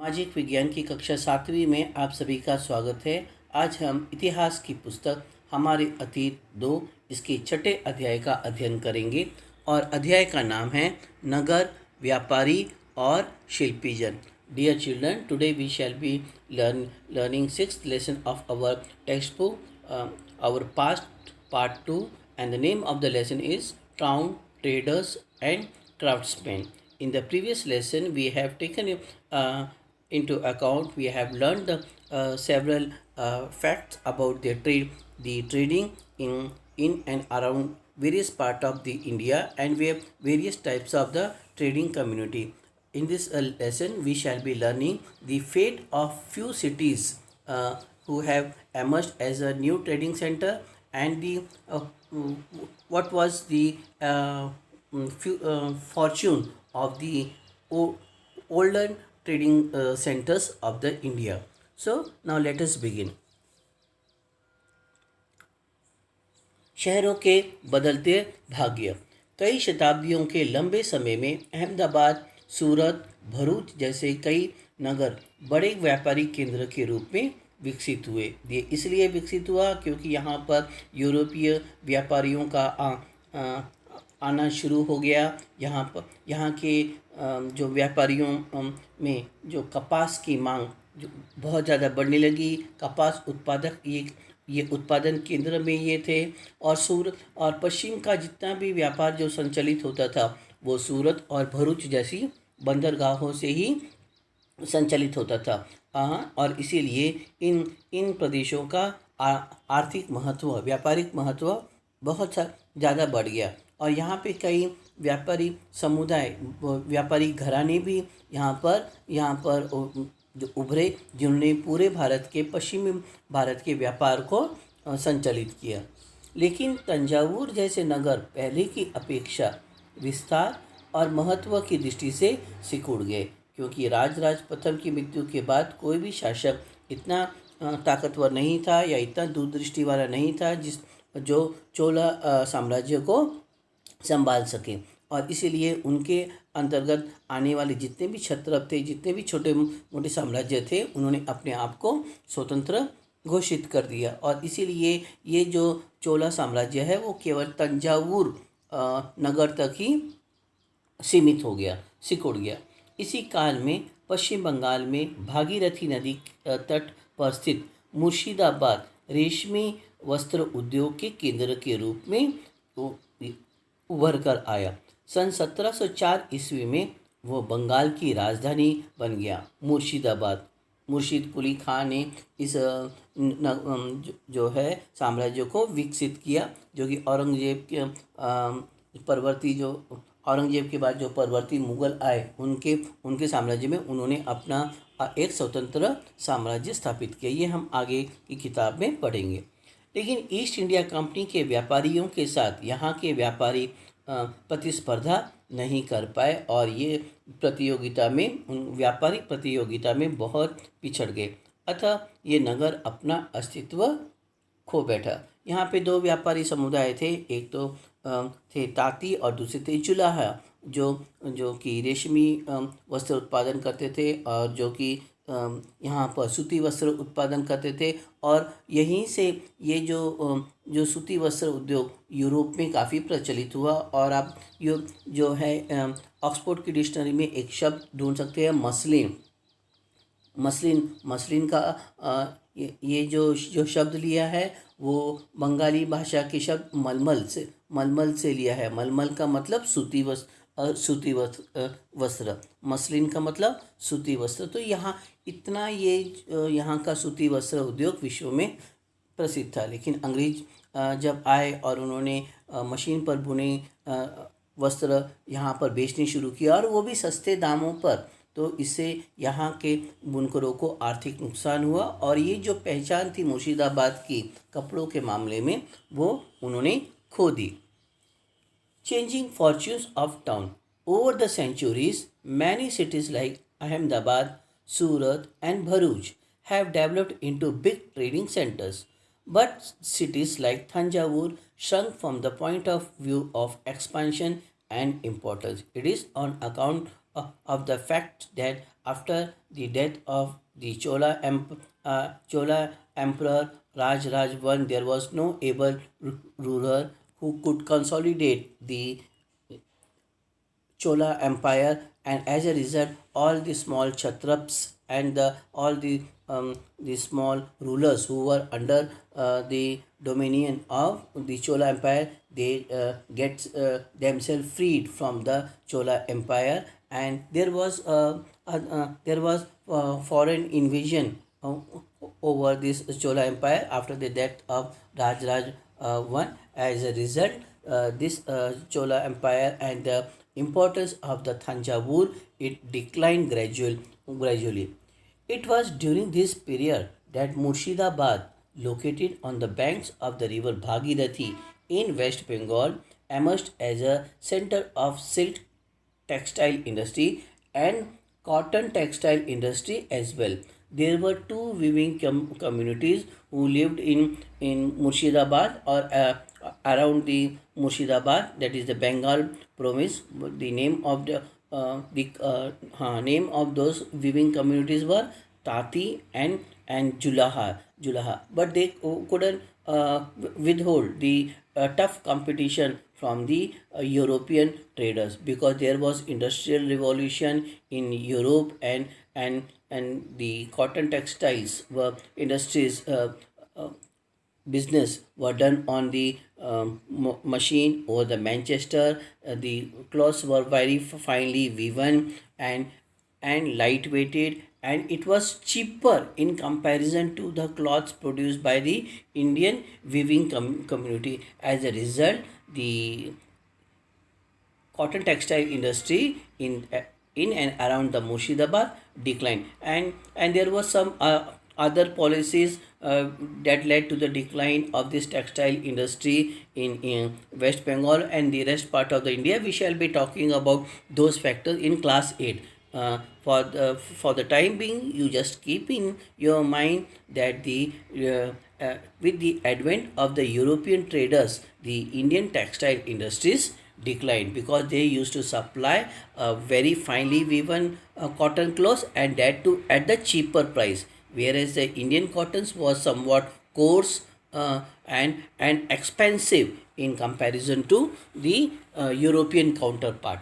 सामाजिक विज्ञान की कक्षा 7वीं में आप सभी का स्वागत है। आज हम इतिहास की पुस्तक हमारे अतीत 2 इसके छठे अध्याय का अध्ययन करेंगे और अध्याय का नाम है नगर, व्यापारी और शिल्पीजन। Dear children, today we shall be learning sixth lesson of our textbook, our past part 2, and the name of the lesson is Town, Traders and Craftsmen. In the previous lesson, we have taken into account, we have learned the several facts about the trading in and around various part of the India, and we have various types of the trading community. In this lesson, we shall be learning the fate of few cities who have emerged as a new trading center, and the what was the fortune of the older trading centers of the India. So now let us begin. शहरों के बदलते भाग्य। कई शताब्दियों के लंबे समय में अहमदाबाद, सूरत, भरूच जैसे कई नगर बड़े व्यापारिक केंद्र के रूप में विकसित हुए। ये इसलिए विकसित हुआ क्योंकि यहाँ पर यूरोपीय व्यापारियों का आना शुरू हो गया। यहाँ के जो व्यापारियों में जो कपास की मांग जो बहुत ज़्यादा बढ़ने लगी। कपास उत्पादक ये उत्पादन केंद्र में ये थे, और सूरत और पश्चिम का जितना भी व्यापार जो संचालित होता था वो सूरत और भरूच जैसी बंदरगाहों से ही संचालित होता था। और इसीलिए इन प्रदेशों का आर्थिक महत्व, व्यापारिक महत्व बहुत ज़्यादा बढ़ गया। और यहाँ पे कई व्यापारी समुदाय, व्यापारी घराने भी यहाँ पर जो उभरे, जिन्होंने पूरे भारत के पश्चिमी भारत के व्यापार को संचालित किया। लेकिन तंजावुर जैसे नगर पहले की अपेक्षा विस्तार और महत्व की दृष्टि से सिकुड़ गए, क्योंकि राजराज प्रथम की मृत्यु के बाद कोई भी शासक इतना ताकतवर नहीं था या इतना दूरदृष्टि वाला नहीं था जो चोला साम्राज्य को संभाल सके। और इसीलिए उनके अंतर्गत आने वाले जितने भी क्षत्रप थे, जितने भी छोटे मोटे साम्राज्य थे, उन्होंने अपने आप को स्वतंत्र घोषित कर दिया। और इसीलिए ये जो चोला साम्राज्य है वो केवल तंजावुर नगर तक ही सीमित हो गया, सिकुड़ गया। इसी काल में पश्चिम बंगाल में भागीरथी नदी तट पर स्थित मुर्शिदाबाद रेशमी वस्त्र उद्योग के केंद्र के रूप में उभर कर आया। सन 1704 ईस्वी में वो बंगाल की राजधानी बन गया। मुर्शिदाबाद, मुर्शिद कुली खां ने इस जो है साम्राज्य को विकसित किया, जो कि औरंगजेब के बाद जो परवर्ती मुगल आए उनके साम्राज्य में उन्होंने अपना एक स्वतंत्र साम्राज्य स्थापित किया। ये हम आगे की किताब में पढ़ेंगे। लेकिन ईस्ट इंडिया कंपनी के व्यापारियों के साथ यहाँ के व्यापारी प्रतिस्पर्धा नहीं कर पाए, और ये व्यापारिक प्रतियोगिता में बहुत पिछड़ गए। अतः ये नगर अपना अस्तित्व खो बैठा। यहाँ पे दो व्यापारी समुदाय थे, एक तो थे ताती और दूसरे थे चुलाहा, जो कि रेशमी वस्त्र उत्पादन करते थे, और जो कि यहाँ पर सूती वस्त्र उत्पादन करते थे। और यहीं से ये जो सूती वस्त्र उद्योग यूरोप में काफ़ी प्रचलित हुआ। और आप जो है ऑक्सफोर्ड की डिक्शनरी में एक शब्द ढूंढ सकते हैं, मसलिन का ये जो शब्द लिया है वो बंगाली भाषा के शब्द मलमल से लिया है। मलमल का मतलब सूती वस्त्र, मसलिन का मतलब सूती वस्त्र। तो यहाँ इतना यहाँ का सूती वस्त्र उद्योग विश्व में प्रसिद्ध था। लेकिन अंग्रेज जब आए और उन्होंने मशीन पर बुने वस्त्र यहाँ पर बेचने शुरू किया, और वो भी सस्ते दामों पर, तो इससे यहाँ के बुनकरों को आर्थिक नुकसान हुआ। और ये जो पहचान थी मुर्शिदाबाद की कपड़ों के मामले में, वो उन्होंने खो दी। Changing fortunes of town. Over the centuries, many cities like Ahmedabad, Surat, and Bharuch have developed into big trading centers. But cities like Thanjavur shrunk from the point of view of expansion and importance. It is on account of the fact that After the death of the Chola Emperor Raj I, there was no able ruler who could consolidate the Chola Empire, and as a result, all the small Kshatraps and all the small rulers who were under the dominion of the Chola Empire, they get themselves freed from the Chola Empire, and there was foreign invasion over this Chola Empire after the death of Raj I. As a result, this Chola Empire and the importance of the Thanjavur, it declined gradually. It was during this period that Murshidabad, located on the banks of the river Bhagirathi in West Bengal, emerged as a center of silk textile industry and cotton textile industry as well. There were two weaving communities who lived in Murshidabad or around the Murshidabad, that is the Bengal province. The name of name of those weaving communities were Tati and Julaha, but they couldn't withhold the tough competition from the European traders, because there was industrial revolution in Europe, and the cotton textiles were industries business were done on the machine or the Manchester. The clothes were very finely woven and lightweighted, and it was cheaper in comparison to the cloths produced by the Indian weaving community. As a result, the cotton textile industry in and around the Murshidabad declined, and there was some other policies that led to the decline of this textile industry in West Bengal and the rest part of the India. We shall be talking about those factors in class 8. For the time being, you just keep in your mind that with the advent of the European traders, the Indian textile industries declined, because they used to supply very finely woven cotton clothes, and that too at the cheaper price, whereas the Indian cottons was somewhat coarse and expensive in comparison to the European counterpart.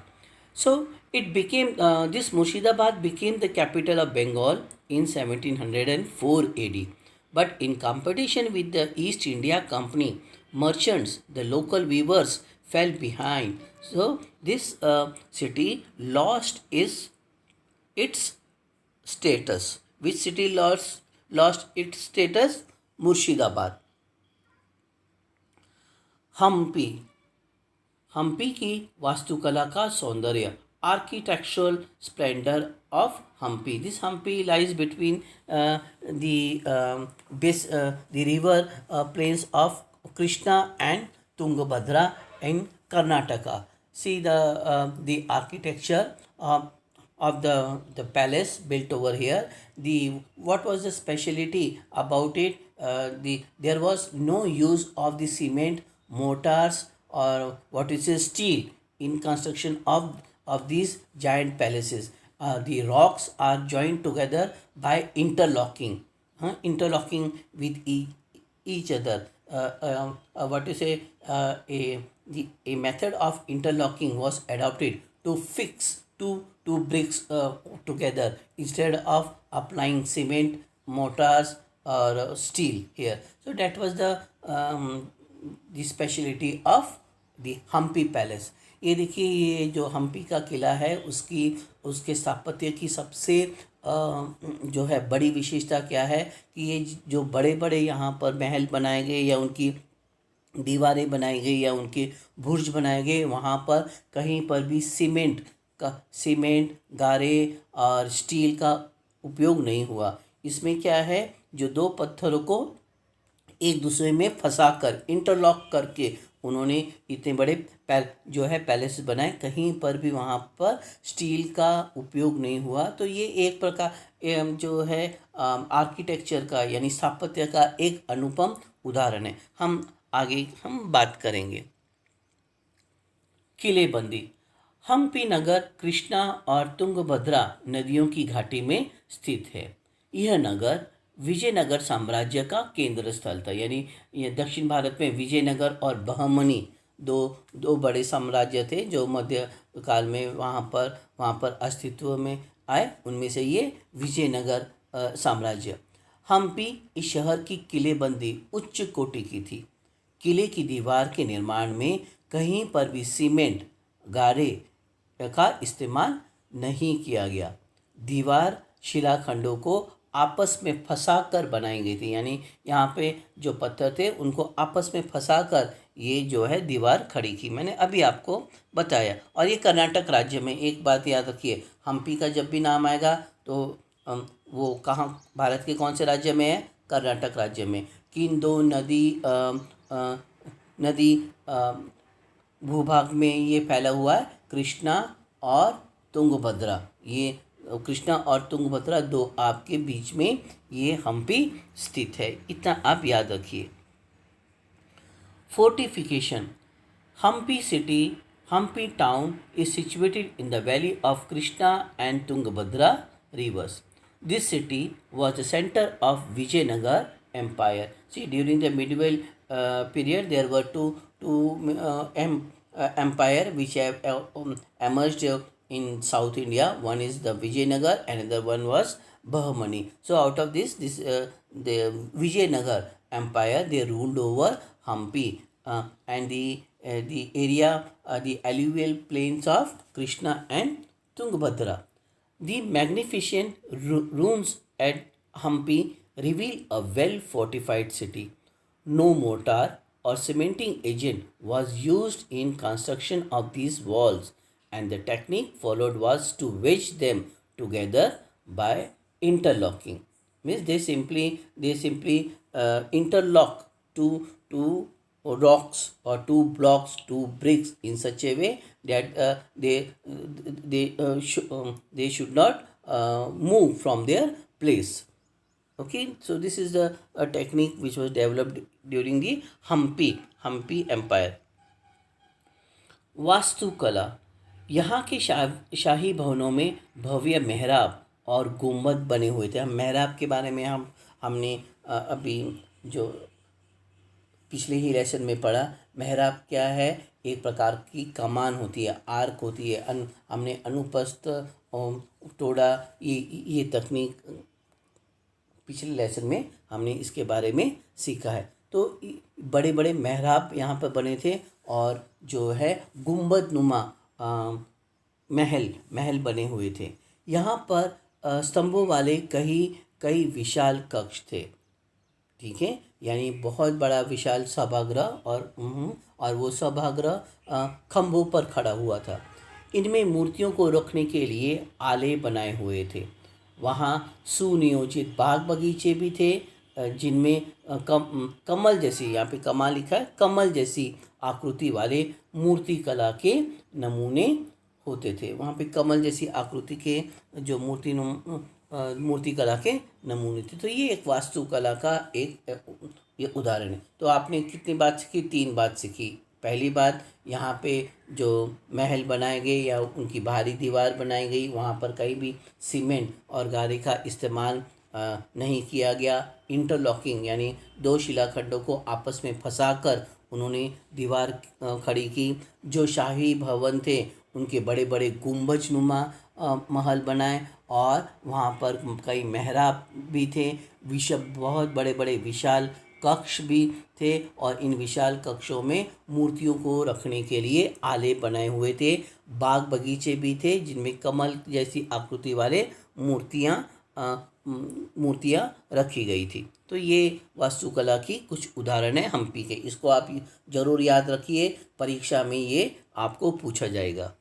So it became this Murshidabad became the capital of Bengal in 1704 AD. But in competition with the East India Company, merchants, the local weavers fell behind. So this city lost its status. Which city lost its status? Murshidabad. Hampi Hampi की वास्तुकला का सौंदर्य, architectural splendor of Hampi. This Hampi lies between the river plains of Krishna and Tungabhadra in Karnataka. See the architecture of the palace built over here. What was the speciality about it? There was no use of the cement, mortars, or what is a steel in construction of these giant palaces. The rocks are joined together by interlocking with each other. What to say? A method of interlocking was adopted to fix two bricks together instead of applying cement, mortars, or steel here. So that was the speciality of the Hampi palace. ये देखिए, ये जो हम्पी का किला है उसके स्थापत्य की सबसे जो है बड़ी विशेषता क्या है कि ये जो बड़े बड़े यहाँ पर महल बनाए गए या उनकी दीवारें बनाई गई या उनके बुर्ज बनाए गए, वहाँ पर कहीं पर भी सीमेंट, गारे और स्टील का उपयोग नहीं हुआ. इसमें क्या है, जो दो पत्थरों को एक दूसरे में फंसा कर इंटरलॉक करके उन्होंने इतने बड़े जो है पैलेस बनाए, कहीं पर भी वहाँ पर स्टील का उपयोग नहीं हुआ. तो ये एक प्रकार जो है आर्किटेक्चर का यानी स्थापत्य का एक अनुपम उदाहरण है. हम बात करेंगे किलेबंदी. हम्पी नगर कृष्णा और तुंगभद्रा नदियों की घाटी में स्थित है। यह नगर विजयनगर साम्राज्य का केंद्र स्थल था। यानी ये दक्षिण भारत में विजयनगर और बहमनी दो दो बड़े साम्राज्य थे जो मध्य काल में वहाँ पर अस्तित्व में आए। उनमें से ये विजयनगर साम्राज्य। हम्पी इस शहर की किलेबंदी उच्च कोटि की थी। किले की दीवार के निर्माण में कहीं पर भी सीमेंट गारे का इस्तेमाल नहीं किया गया। दीवार शिलाखंडों को आपस में फंसाकर बनाई गई थी। यानी यहाँ पे जो पत्थर थे उनको आपस में फंसाकर ये जो है दीवार खड़ी की। मैंने अभी आपको बताया। और ये कर्नाटक राज्य में, एक बात याद रखिए, हम्पी का जब भी नाम आएगा तो वो कहाँ, भारत के कौन से राज्य में है? कर्नाटक राज्य में। किन दो नदी भूभाग में ये फैला हुआ है? कृष्णा और तुंगभद्रा। ये कृष्णा और तुंगभद्रा दो आपके बीच में ये हम्पी स्थित है। इतना आप याद रखिए। Fortification. Hampi city, Hampi town is situated in the valley of Krishna and Tungabhadra rivers. This city was the center of Vijayanagar Empire. See, during the medieval period, there were two empire which have emerged in South India. One is the Vijayanagar, and another one was Bahmani. So, out of this the Vijayanagar Empire, they ruled over Hampi and the area, the alluvial plains of Krishna and Tungabhadra. The magnificent ruins at Hampi reveal a well-fortified city. No mortar or cementing agent was used in construction of these walls, and the technique followed was to wedge them together by interlocking. Means they simply interlock two rocks or two blocks, two bricks in such a way that they should not move from their place. Okay, so this is the technique which was developed during the Hampi Empire. वास्तुकला। यहाँ के शाही भवनों में भव्य मेहराब और गुंबद बने हुए थे। हम मेहराब के बारे में हमने अभी जो पिछले ही लेसन में पढ़ा। मेहराब क्या है? एक प्रकार की कमान होती है, आर्क होती है। हमने अनुपस्थ, टोड़ा, ये तकनीक पिछले लेसन में हमने इसके बारे में सीखा है। तो बड़े बड़े मेहराब यहाँ पर बने थे और जो है गुंबद नुमा महल बने हुए थे। यहाँ पर स्तंभों वाले कई विशाल कक्ष थे। ठीक है, यानी बहुत बड़ा विशाल सभागृह और वो सभागृह खंभों पर खड़ा हुआ था। इनमें मूर्तियों को रखने के लिए आले बनाए हुए थे। वहाँ सुनियोजित बाग बगीचे भी थे जिनमें कमल जैसी, यहाँ पे कमाल लिखा है, कमल जैसी आकृति वाले मूर्ति कला के नमूने होते थे। वहाँ पे कमल जैसी आकृति के जो मूर्ति कला के नमूने थे। तो ये एक वास्तुकला का एक उदाहरण है। तो आपने कितनी बात सीखी? 3 बात सीखी। पहली बात, यहाँ पे जो महल बनाए गए या उनकी बाहरी दीवार बनाई गई, वहाँ पर कहीं भी सीमेंट और गारे का इस्तेमाल नहीं किया गया। इंटरलॉकिंग यानी 2 शिलाखंडों को आपस में फंसाकर उन्होंने दीवार खड़ी की। जो शाही भवन थे उनके बड़े बड़े गुंबजनुमा महल बनाए और वहाँ पर कई मेहराब भी थे। बहुत बड़े बड़े विशाल कक्ष भी थे और इन विशाल कक्षों में मूर्तियों को रखने के लिए आले बनाए हुए थे। बाग बगीचे भी थे जिनमें कमल जैसी आकृति वाले मूर्तियाँ रखी गई थी। तो ये वास्तुकला की कुछ उदाहरण है हम्पी के। इसको आप ज़रूर याद रखिए, परीक्षा में ये आपको पूछा जाएगा।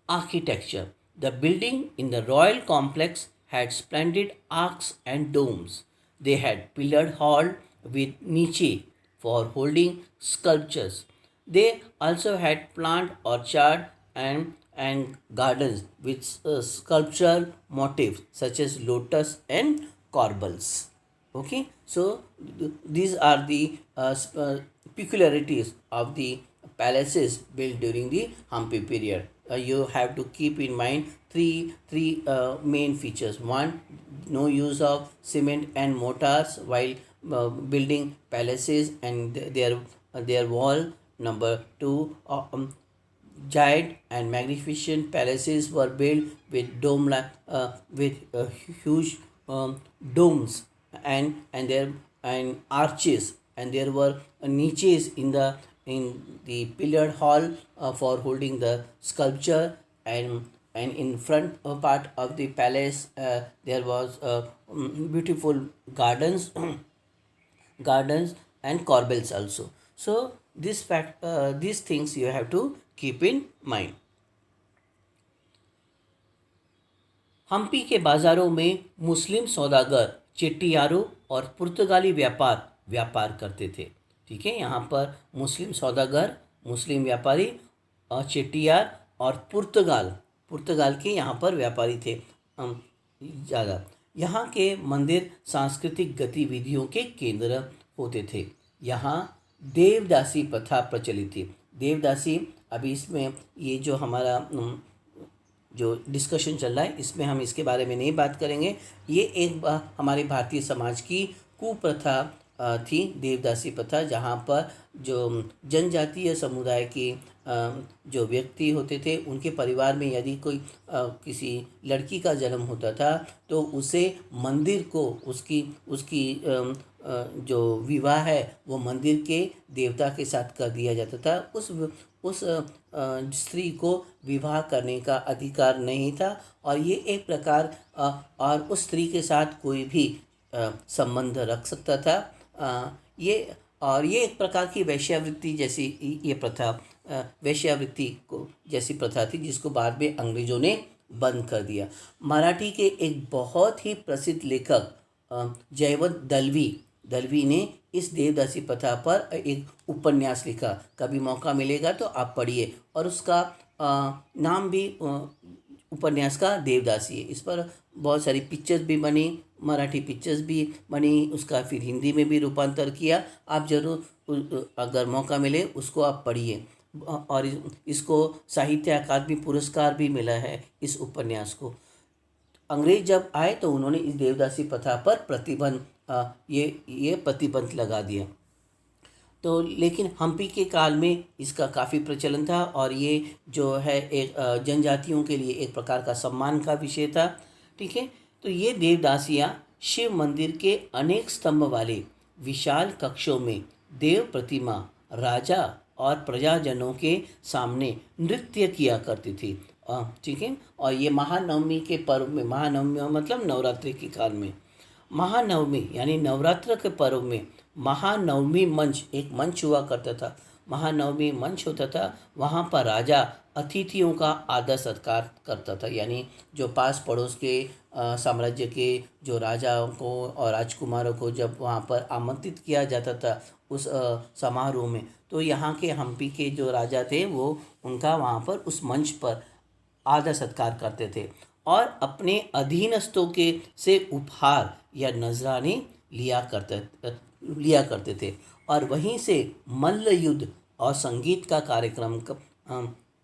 Architecture. The building in the royal complex had splendid arcs and domes. They had pillared hall with niche for holding sculptures. They also had plant orchard and gardens with sculptural motifs such as lotus and corbels. Okay, so these are the peculiarities of the palaces built during the Hampi period. You have to keep in mind three main features. One, no use of cement and mortars while building palaces and their wall. Number two, giant and magnificent palaces were built with huge domes and arches, and there were niches in the pillared hall for holding the sculpture, and in front part of the palace there was beautiful gardens gardens and corbels also. So these things you have to keep in mind. Hampi के बाज़ारों में मुस्लिम सौदागर चेट्टियारों और पुर्तगाली व्यापार करते थे। ठीक है, यहाँ पर मुस्लिम सौदागर, मुस्लिम व्यापारी और चेट्टियार और पुर्तगाल के यहाँ पर व्यापारी थे ज़्यादा। यहाँ के मंदिर सांस्कृतिक गतिविधियों के केंद्र होते थे। यहाँ देवदासी प्रथा प्रचलित थी। देवदासी, अभी इसमें ये जो हमारा जो डिस्कशन चल रहा है इसमें हम इसके बारे में नहीं बात करेंगे। ये एक हमारे भारतीय समाज की कुप्रथा थी, देवदासी प्रथा, जहाँ पर जो जनजातीय समुदाय के जो व्यक्ति होते थे उनके परिवार में यदि कोई किसी लड़की का जन्म होता था तो उसे मंदिर को उसकी जो विवाह है वो मंदिर के देवता के साथ कर दिया जाता था। उस स्त्री को विवाह करने का अधिकार नहीं था और ये एक प्रकार और उस स्त्री के साथ कोई भी संबंध रख सकता था। ये एक प्रकार की वेश्यावृत्ति जैसी ये प्रथा वेश्यावृत्ति को जैसी प्रथा थी, जिसको बाद में अंग्रेज़ों ने बंद कर दिया। मराठी के एक बहुत ही प्रसिद्ध लेखक जयवंत दलवी ने इस देवदासी प्रथा पर एक उपन्यास लिखा। कभी मौका मिलेगा तो आप पढ़िए, और उसका नाम भी उपन्यास का देवदासी है। इस पर बहुत सारी पिक्चर्स भी बनी, मराठी पिक्चर्स भी बनी, उसका फिर हिंदी में भी रूपांतर किया। आप ज़रूर अगर मौका मिले उसको आप पढ़िए, और इसको साहित्य अकादमी पुरस्कार भी मिला है इस उपन्यास को। अंग्रेज जब आए तो उन्होंने इस देवदासी प्रथा पर प्रतिबंध लगा दिया। तो लेकिन हम्पी के काल में इसका काफ़ी प्रचलन था, और ये जो है एक जनजातियों के लिए एक प्रकार का सम्मान का विषय था। ठीक है, तो ये देवदासियाँ शिव मंदिर के अनेक स्तंभ वाले विशाल कक्षों में देव प्रतिमा, राजा और प्रजाजनों के सामने नृत्य किया करती थी। ठीक है, और ये महानवमी के पर्व में, महानवमी मतलब नवरात्रि के काल में, महानवमी यानी नवरात्र के पर्व में महानवमी मंच, एक मंच हुआ करता था, महानवमी मंच होता था। वहाँ पर राजा अतिथियों का आदर सत्कार करता था, यानी जो पास पड़ोस के साम्राज्य के जो राजाओं को और राजकुमारों को जब वहाँ पर आमंत्रित किया जाता था उस समारोह में, तो यहाँ के हम्पी के जो राजा थे वो उनका वहाँ पर उस मंच पर आदर सत्कार करते थे, और अपने अधीनस्थों के से उपहार या नजराने लिया करते थे, और वहीं से मल्ल युद्ध और संगीत का कार्यक्रम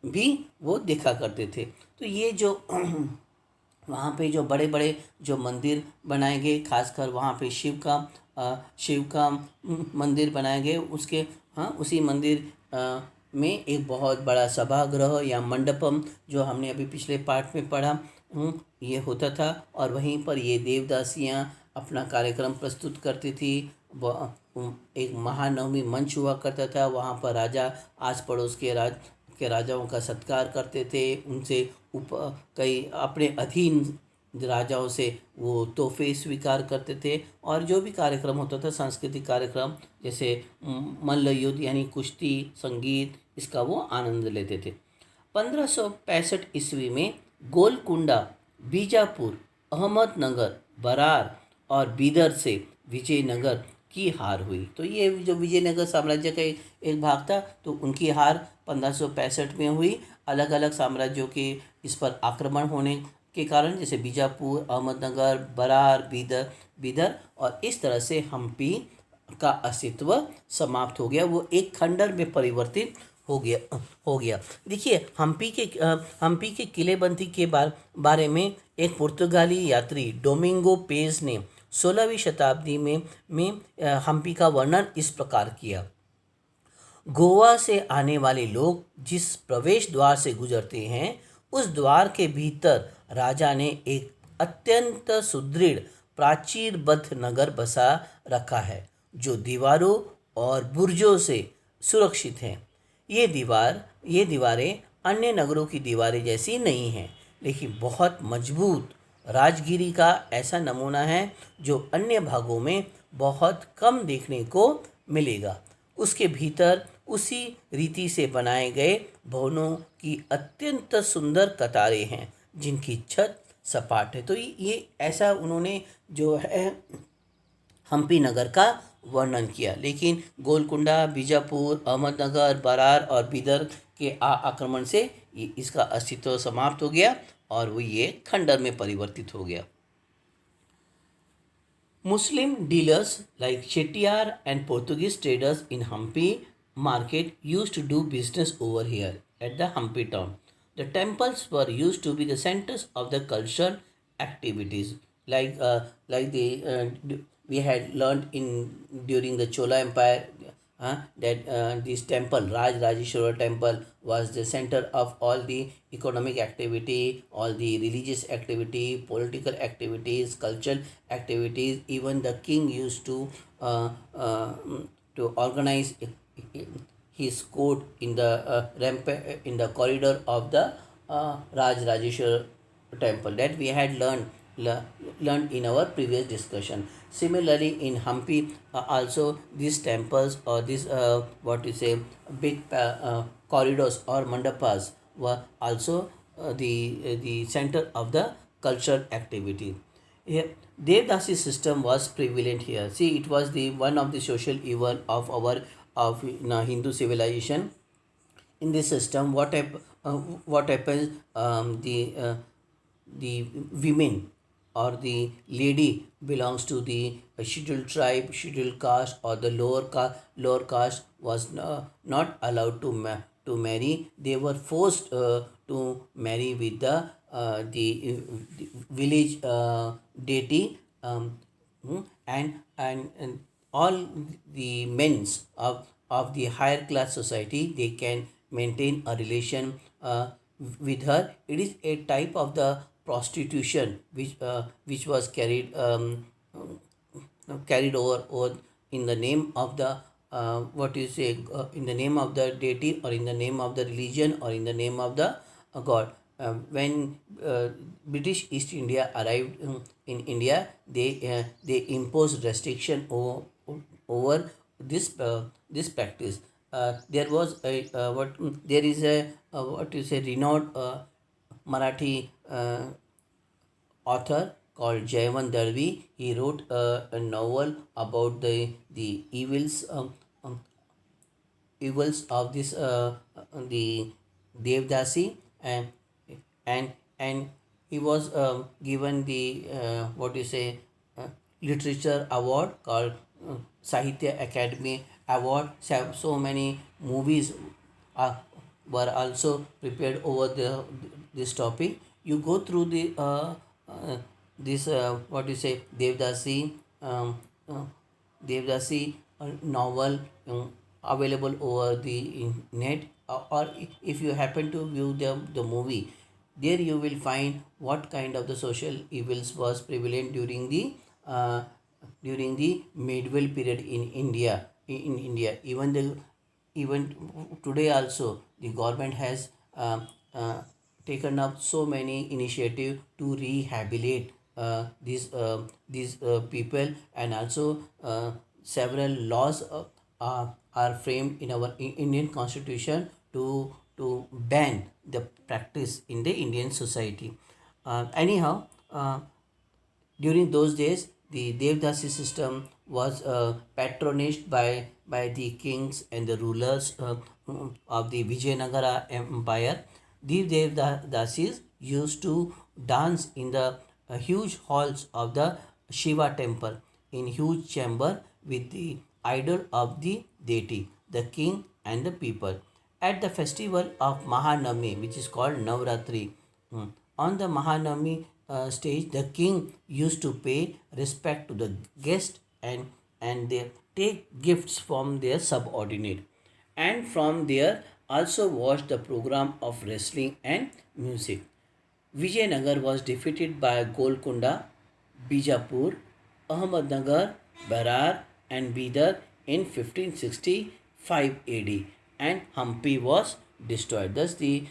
भी वो देखा करते थे। तो ये जो वहाँ पे जो बड़े बड़े जो मंदिर बनाए गए, खासकर वहाँ पे शिव का मंदिर बनाए गए, उसके उसी मंदिर में एक बहुत बड़ा सभागृह या मंडपम, जो हमने अभी पिछले पार्ट में पढ़ा, ये होता था, और वहीं पर ये देवदासियाँ अपना कार्यक्रम प्रस्तुत करती थी। एक महानवमी मंच हुआ करता था, वहाँ पर राजा आस पड़ोस के राजाओं का सत्कार करते थे, उनसे कई अपने अधीन राजाओं से वो तोहफे स्वीकार करते थे, और जो भी कार्यक्रम होता था सांस्कृतिक कार्यक्रम जैसे मल्ल युद्ध यानी कुश्ती, संगीत, इसका वो आनंद लेते थे। 1565 ईस्वी में गोलकुंडा, बीजापुर, अहमदनगर, बरार और बीदर से विजयनगर की हार हुई। तो ये जो विजयनगर साम्राज्य का एक भाग था, तो उनकी हार 1565 में हुई। अलग अलग साम्राज्यों के इस पर आक्रमण होने के कारण, जैसे बीजापुर, अहमदनगर, बरार, बीदर, और इस तरह से हम्पी का अस्तित्व समाप्त हो गया। वो एक खंडर में परिवर्तित हो गया। देखिए, हम्पी के किलेबंदी के बारे में एक पुर्तगाली यात्री डोमिंगो पेज ने 16वीं शताब्दी में हम्पी का वर्णन इस प्रकार किया। गोवा से आने वाले लोग जिस प्रवेश द्वार से गुजरते हैं, उस द्वार के भीतर राजा ने एक अत्यंत सुदृढ़ प्राचीरबद्ध नगर बसा रखा है, जो दीवारों और बुर्जों से सुरक्षित है। ये दीवारें अन्य नगरों की दीवारें जैसी नहीं हैं, लेकिन बहुत मजबूत राजगिरी का ऐसा नमूना है जो अन्य भागों में बहुत कम देखने को मिलेगा। उसके भीतर उसी रीति से बनाए गए भवनों की अत्यंत सुंदर कतारें हैं, जिनकी छत सपाट है। तो ये ऐसा उन्होंने जो है हम्पी नगर का वर्णन किया। लेकिन गोलकुंडा, बीजापुर, अहमदनगर, बरार और बीदर के आक्रमण से इसका अस्तित्व समाप्त हो गया और वो ये खंडर में परिवर्तित हो गया। Muslim dealers like Chettiar and Portuguese traders in Hampi market used to do business over here at the Hampi town. The temples were used to be the centers of the cultural activities, like we had learned in during the Chola Empire, that this temple, Rajeshwara temple, was the center of all the economic activity, all the religious activity, political activities, cultural activities. Even the king used to organize his court in the in the corridor of the Rajeshwara temple, that we had learned in our previous discussion. Similarly, in Hampi, also these temples or these what you say big corridors or mandapas were also the center of the cultural activity. Here, Devdasi system was prevalent here. See, it was the one of the social evil of our Hindu civilization. In this system, what happens, the women or the lady belongs to the scheduled tribe, scheduled caste, or the lower caste was not allowed to marry. They were forced to marry with the village deity, and all the men's of the higher class society, they can maintain a relation with her. It is a type of the prostitution which was carried over in the name of the what you say in the name of the deity, or in the name of the religion, or in the name of the god. When British East India arrived in India, they imposed restriction over this practice. There was a there is a what you say renowned Marathi author called Jayavant Dalvi. He wrote a novel about the evils of this the Devdasi, and he was given the what you say literature award called Sahitya Academy Award. So many movies were also prepared over this topic. You go through the this what you say Devdasi novel available over the net, or if you happen to view the movie, there you will find what kind of the social evils was prevalent during the medieval period in India. In India, even today also, the government has taken up so many initiative to rehabilitate these people, and also several laws are framed in our Indian constitution to ban the practice in the Indian society. Anyhow, during those days, the Devdasi system was patronized by the kings and the rulers of the Vijayanagara Empire. These Devdasis used to dance in the huge halls of the Shiva temple, in huge chamber with the idol of the deity, the king and the people. at the festival of Mahanami, which is called Navratri. On the Mahanami stage, the king used to pay respect to the guest, and they take gifts from their subordinate, and from there also watch the program of wrestling and music. Vijayanagar was defeated by Golconda, Bijapur, Ahmednagar, Berar, and Bidar in 1565 AD, and Hampi was destroyed. Thus, the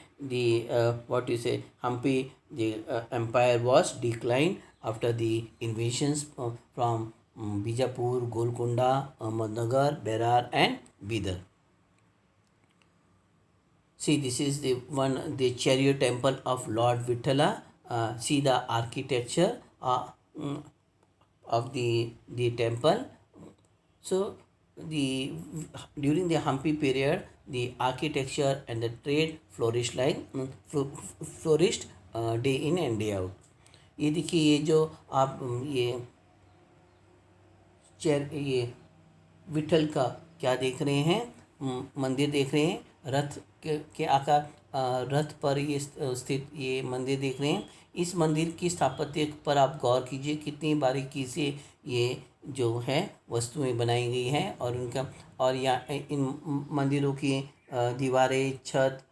what you say Hampi, the empire was declined after the invasions from Bijapur, Golconda, Ahmednagar, Berar, and Bidar. See, this is the chariot temple of Lord Vithala. See the architecture mm, of the temple. So, the during the Hampi period, the architecture and the trade flourished flourished day in and day out. ये देखिए, ये जो आप ये ये विठल का क्या देख रहे हैं, मंदिर देख रहे हैं, रथ के आकार, रथ पर ये स्थित ये मंदिर देख रहे हैं। इस मंदिर की स्थापत्य पर आप गौर कीजिए, कितनी बारीकी से ये जो है वस्तुएं बनाई गई हैं, और उनका और यहाँ इन मंदिरों की दीवारें, छत,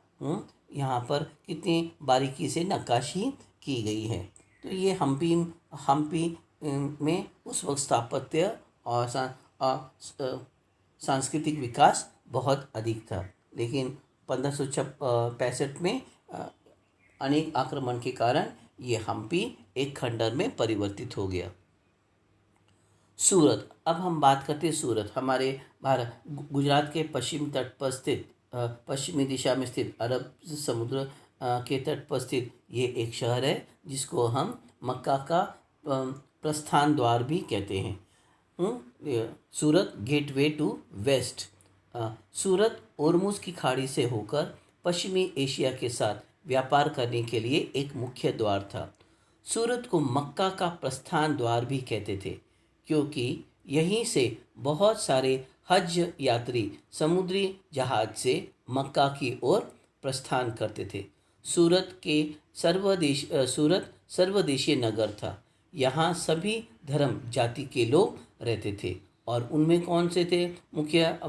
यहाँ पर कितनी बारीकी से नक्काशी की गई है। तो ये हम्पी में उस वक्त स्थापत्य और सांस्कृतिक विकास बहुत अधिक था, लेकिन 1565 में अनेक आक्रमण के कारण ये हम्पी एक खंडर में परिवर्तित हो गया। सूरत, अब हम बात करते हैं सूरत, हमारे भारत गुजरात के पश्चिमी तट पर स्थित, पश्चिमी दिशा में स्थित, अरब समुद्र के तट पर स्थित ये एक शहर है, जिसको हम मक्का का प्रस्थान द्वार भी कहते हैं। सूरत गेटवे टू वेस्ट। सूरत ओरमुज की खाड़ी से होकर पश्चिमी एशिया के साथ व्यापार करने के लिए एक मुख्य द्वार था। सूरत को मक्का का प्रस्थान द्वार भी कहते थे, क्योंकि यहीं से बहुत सारे हज यात्री समुद्री जहाज से मक्का की ओर प्रस्थान करते थे। सूरत सर्वदेशीय नगर था। यहाँ सभी धर्म जाति के लोग रहते थे, और उनमें कौन से थे मुख्य?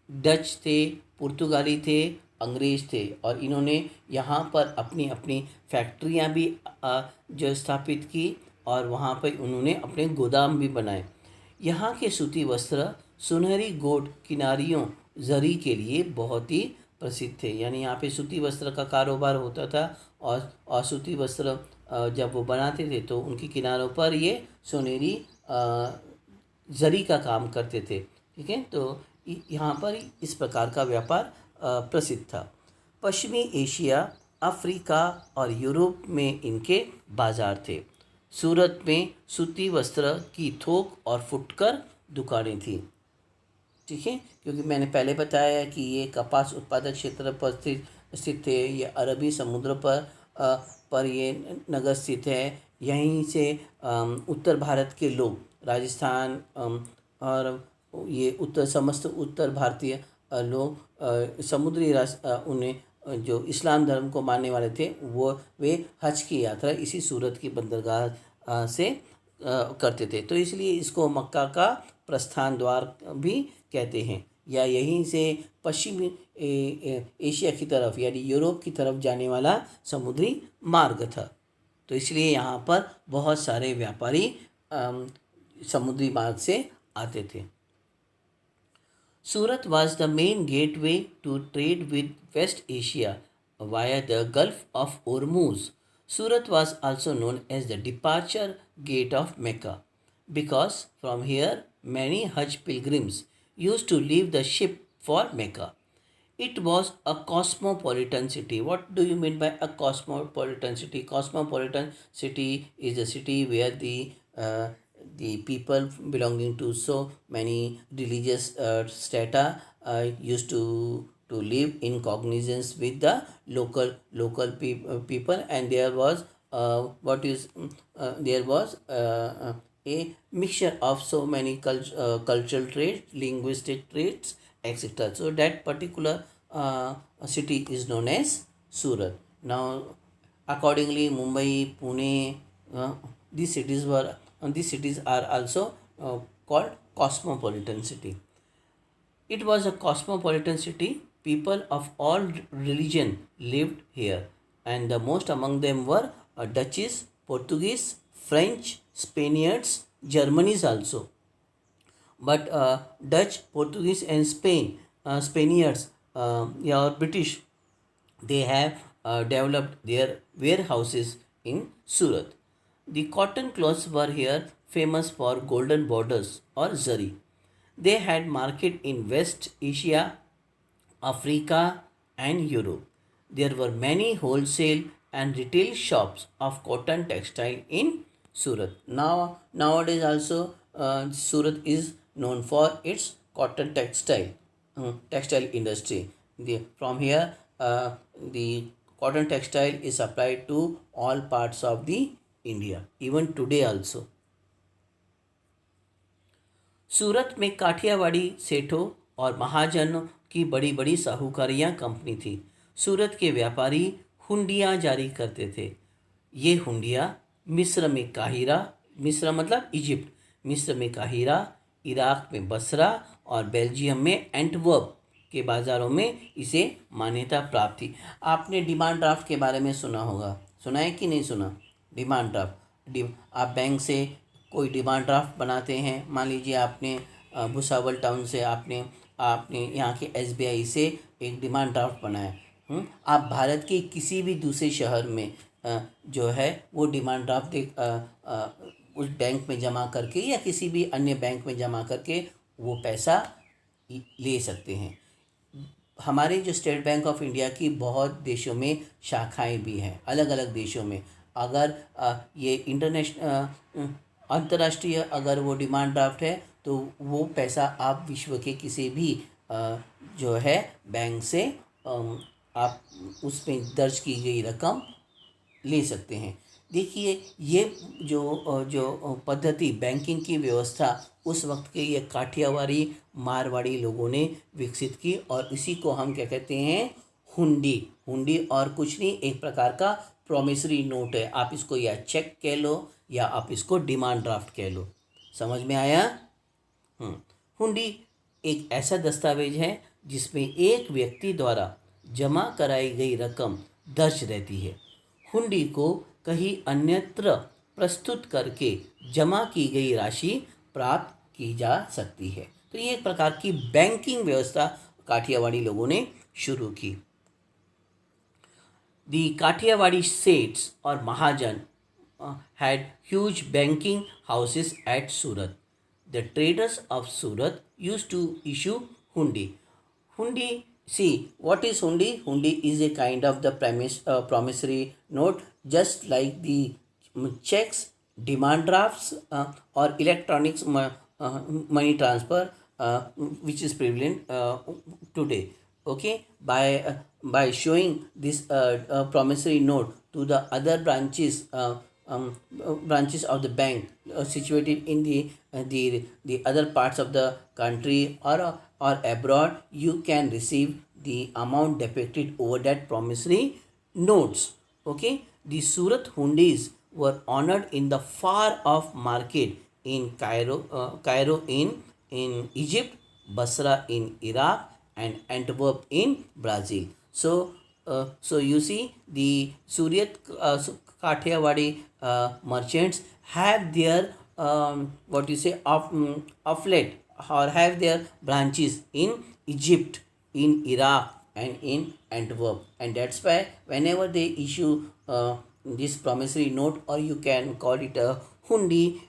डच थे, पुर्तगाली थे, अंग्रेज थे, और इन्होंने यहाँ पर अपनी अपनी फैक्ट्रियाँ भी जो स्थापित की, और वहाँ पर उन्होंने अपने गोदाम भी बनाए। यहाँ के सूती वस्त्र सुनहरी गोट किनारियों जरी के लिए बहुत ही प्रसिद्ध थे। यानी यहाँ पे सूती वस्त्र का कारोबार होता था, और सूती वस्त्र जब वो बनाते थे तो उनके किनारों पर ये सुनहरी जरी का काम करते थे। ठीक है, तो यहाँ पर इस प्रकार का व्यापार प्रसिद्ध था। पश्चिमी एशिया, अफ्रीका और यूरोप में इनके बाजार थे। सूरत में सूती वस्त्र की थोक और फुटकर दुकानें थीं। ठीक है, क्योंकि मैंने पहले बताया कि ये कपास उत्पादक क्षेत्र पर स्थित थे। ये अरबी समुद्र पर ये नगर स्थित है। यहीं से उत्तर भारत के लोग, राजस्थान और ये समस्त उत्तर भारतीय लोग समुद्री उन्हें जो इस्लाम धर्म को मानने वाले थे, वे हज की यात्रा इसी सूरत की बंदरगाह से करते थे। तो इसलिए इसको मक्का का प्रस्थान द्वार भी कहते हैं, या यहीं से पश्चिमी एशिया की तरफ यानी यूरोप की तरफ जाने वाला समुद्री मार्ग था। तो इसलिए यहाँ पर बहुत सारे व्यापारी समुद्री मार्ग से आते थे। Surat was the main gateway to trade with West Asia via the Gulf of Hormuz. Surat was also known as the departure gate of Mecca because from here many Hajj pilgrims used to leave the ship for Mecca. It was a cosmopolitan city. What do you mean by a cosmopolitan city? Cosmopolitan city is a city where the people belonging to so many religious strata used to live in cognizance with the local people, and there was a mixture of so many cultural traits, linguistic traits, etc. So that particular city is known as Surat. Now, accordingly, Mumbai, Pune, these cities are also called cosmopolitan city. It was a cosmopolitan city. People of all religion lived here, and the most among them were Dutchies, Portuguese, French, Spaniards, Germans also. But Dutch, Portuguese, and Spaniards, yeah, or British, they have developed their warehouses in Surat. The cotton cloths were here famous for golden borders or zari. They had market in West Asia, Africa, and Europe. There were many wholesale and retail shops of cotton textile in Surat. Nowadays also Surat is known for its cotton textile industry. From here, the cotton textile is supplied to all parts of the India, even today also. सूरत में काठियावाड़ी सेठों और महाजनों की बड़ी बड़ी साहूकारियाँ company थी। सूरत के व्यापारी हुंडियाँ जारी करते थे। ये हुंडियाँ मिस्र में काहिरा, मिस्र मतलब इजिप्ट, मिस्र में काहिरा, इराक में बसरा और बेल्जियम में एंटवर्प के बाज़ारों में इसे मान्यता प्राप्त थी। आपने डिमांड ड्राफ्ट के बारे में सुना होगा, सुना है कि नहीं सुना? डिमांड ड्राफ्ट, आप बैंक से कोई डिमांड ड्राफ्ट बनाते हैं। मान लीजिए आपने भुसावल टाउन से आपने आपने यहाँ के एसबीआई से एक डिमांड ड्राफ्ट बनाया। आप भारत के किसी भी दूसरे शहर में जो है वो डिमांड ड्राफ्ट उस बैंक में जमा करके या किसी भी अन्य बैंक में जमा करके वो पैसा ले सकते हैं। हमारे जो स्टेट बैंक ऑफ इंडिया की बहुत देशों में शाखाएं भी हैं, अलग अलग देशों में। अगर ये अंतर्राष्ट्रीय अगर वो डिमांड ड्राफ्ट है तो वो पैसा आप विश्व के किसी भी जो है बैंक से आप उसमें दर्ज की गई रकम ले सकते हैं। देखिए, ये जो पद्धति बैंकिंग की व्यवस्था उस वक्त के ये काठियावाड़ी मारवाड़ी लोगों ने विकसित की और इसी को हम क्या कहते हैं? हुंडी। हुंडी और कुछ नहीं, एक प्रकार का प्रॉमिसरी नोट है। आप इसको या चेक कह लो या आप इसको डिमांड ड्राफ्ट कह लो। समझ में आया? हुंडी एक ऐसा दस्तावेज है जिसमें एक व्यक्ति द्वारा जमा कराई गई रकम दर्ज रहती है। हुंडी को कहीं अन्यत्र प्रस्तुत करके जमा की गई राशि प्राप्त की जा सकती है। तो ये एक प्रकार की बैंकिंग व्यवस्था काठियावाड़ी लोगों ने शुरू की। The Kathiawadi Seths or Mahajan had huge banking houses at Surat. The traders of Surat used to issue hundi. Hundi, see, what is hundi? Hundi is a kind of the promissory note, just like the checks, demand drafts, or electronics money transfer, which is prevalent today. Okay, by showing this promissory note to the other branches of the bank situated in the other parts of the country or abroad, you can receive the amount depicted over that promissory notes. Okay, the Surat hundis were honored in the far off market in Cairo in Egypt, Basra in Iraq, and Antwerp in Brazil. So you see, the Suryat Kathiawadi merchants have their outlet or have their branches in Egypt, in Iraq, and in Antwerp, and that's why whenever they issue this promissory note, or you can call it a hundi,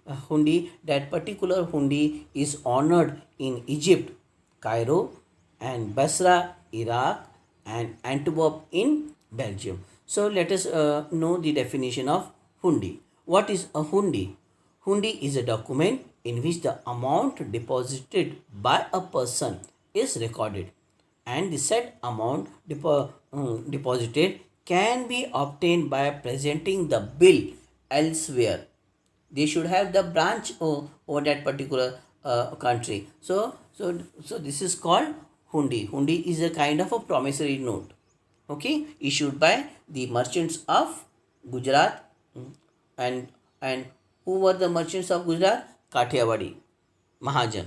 that particular hundi is honored in Egypt, Cairo, and Basra, Iraq, and Antwerp in Belgium. So let us know the definition of hundi. What is a hundi? Hundi is a document in which the amount deposited by a person is recorded, and the said amount deposited can be obtained by presenting the bill elsewhere. They should have the branch over that particular country. So this is called hundi. Hundi is a kind of a promissory note, okay, issued by the merchants of Gujarat. And who were the merchants of Gujarat? Kathiawadi महाजन.